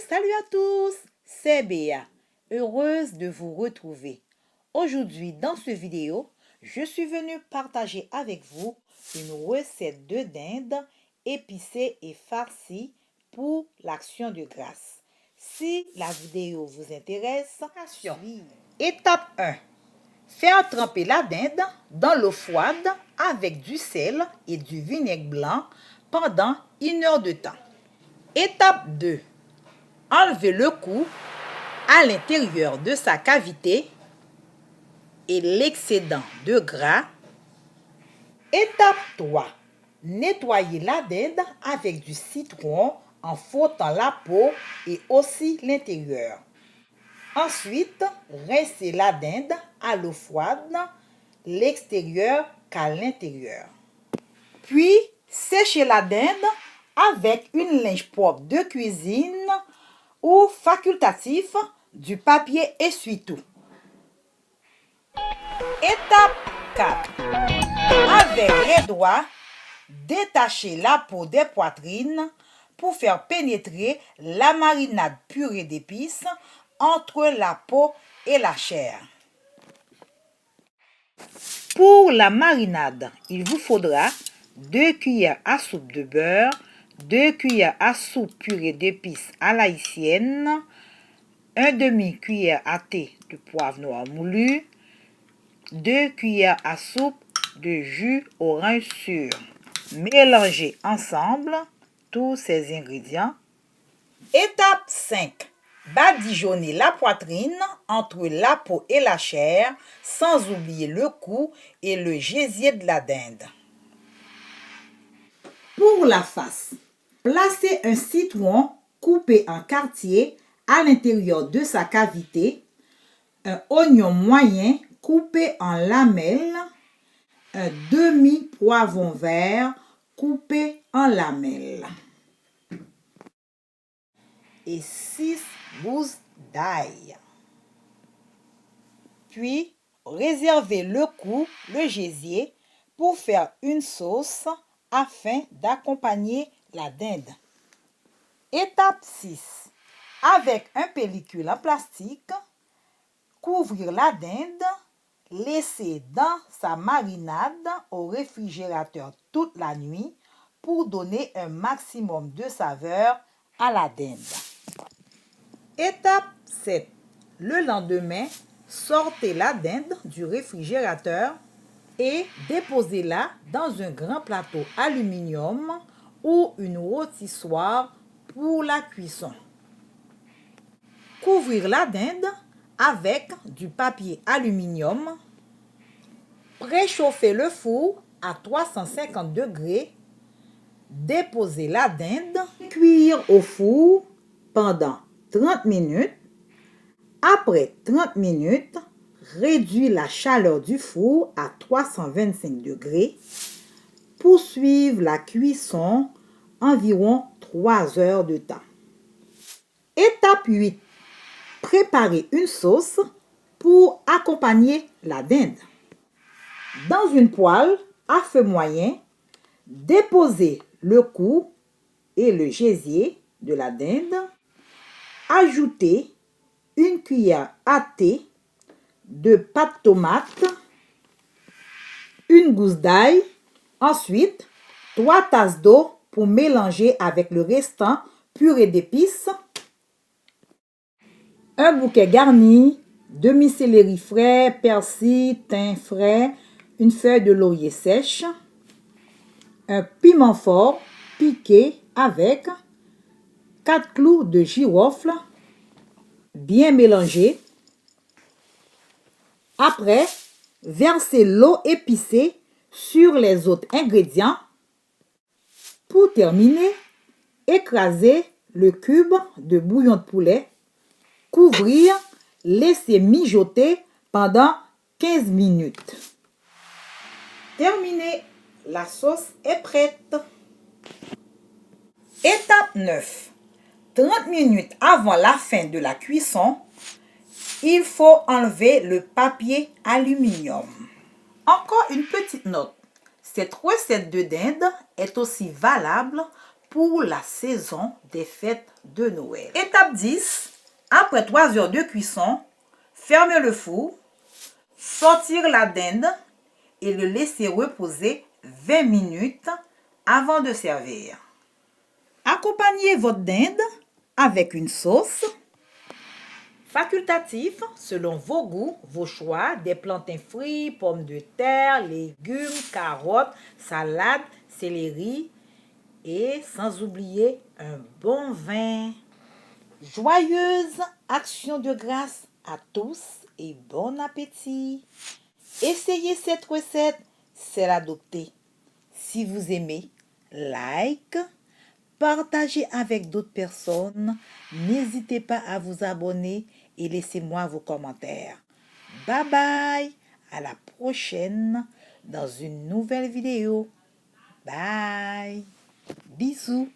Salut à tous, c'est Béa, heureuse de vous retrouver. Aujourd'hui, dans cette vidéo, je suis venue partager avec vous une recette de dinde épicée et farcie pour l'action de grâce. Si la vidéo vous intéresse, étape 1. Faire tremper la dinde dans l'eau froide avec du sel et du vinaigre blanc pendant 1 heure de temps. Étape 2. Enlever le cou à l'intérieur de sa cavité et l'excédent de gras. Étape 3. Nettoyer la dinde avec du citron en frottant la peau et aussi l'intérieur. Ensuite, rincer la dinde à l'eau froide, l'extérieur qu'à l'intérieur. Puis, sécher la dinde avec une linge propre de cuisine ou facultatif du papier essuie-tout. Étape 4. Avec les doigts, détacher la peau des poitrines pour faire pénétrer la marinade purée d'épices entre la peau et la chair. Pour la marinade, il vous faudra 2 cuillères à soupe de beurre, 2 cuillères à soupe purée d'épices à l'haïtienne, 1 demi-cuillère à thé de poivre noir moulu, 2 cuillères à soupe de jus orange sûr. Mélangez ensemble tous ces ingrédients. Étape 5. Badigeonner la poitrine entre la peau et la chair, sans oublier le cou et le gésier de la dinde. Pour la face, placez un citron coupé en quartiers à l'intérieur de sa cavité, un oignon moyen coupé en lamelles, un demi-poivron vert coupé en lamelles et 6 gousses d'ail. Puis, réservez le cou, le gésier, pour faire une sauce afin d'accompagner la dinde. Étape 6. Avec un pellicule en plastique, couvrir la dinde, laisser dans sa marinade au réfrigérateur toute la nuit pour donner un maximum de saveur à la dinde. Étape 7. Le lendemain, sortez la dinde du réfrigérateur et déposez-la dans un grand plateau aluminium ou une rôtissoire pour la cuisson. Couvrir la dinde avec du papier aluminium. Préchauffer le four à 350 degrés. Déposer la dinde. Cuire au four pendant 30 minutes. Après 30 minutes, réduis la chaleur du four à 325 degrés. Poursuivre la cuisson environ 3 heures de temps. Étape 8. Préparer une sauce pour accompagner la dinde. Dans une poêle à feu moyen, déposez le cou et le gésier de la dinde. Ajoutez 1 cuillère à thé de pâte tomate, 1 gousse d'ail, ensuite 3 tasses d'eau pour mélanger avec le restant purée d'épices, un bouquet garni, demi-céleri frais, persil, thym frais, une feuille de laurier sèche, un piment fort piqué avec 4 clous de girofle, bien mélangé. Après, versez l'eau épicée sur les autres ingrédients. Pour terminer, écrasez le cube de bouillon de poulet. Couvrir, laisser mijoter pendant 15 minutes. Terminé, la sauce est prête. Étape 9. 30 minutes avant la fin de la cuisson, il faut enlever le papier aluminium. Encore une petite note. Cette recette de dinde est aussi valable pour la saison des fêtes de Noël. Étape 10. Après 3 heures de cuisson, fermez le four, sortir la dinde et le laisser reposer 20 minutes avant de servir. Accompagnez votre dinde avec une sauce facultatif selon vos goûts, vos choix, des plantains frits, pommes de terre, légumes, carottes, salade, céleri et sans oublier un bon vin. Joyeuse action de grâce à tous et bon appétit. Essayez cette recette, c'est l'adopter. Si vous aimez, like, partagez avec d'autres personnes. N'hésitez pas à vous abonner et laissez-moi vos commentaires. Bye bye, à la prochaine dans une nouvelle vidéo. Bye, bisous.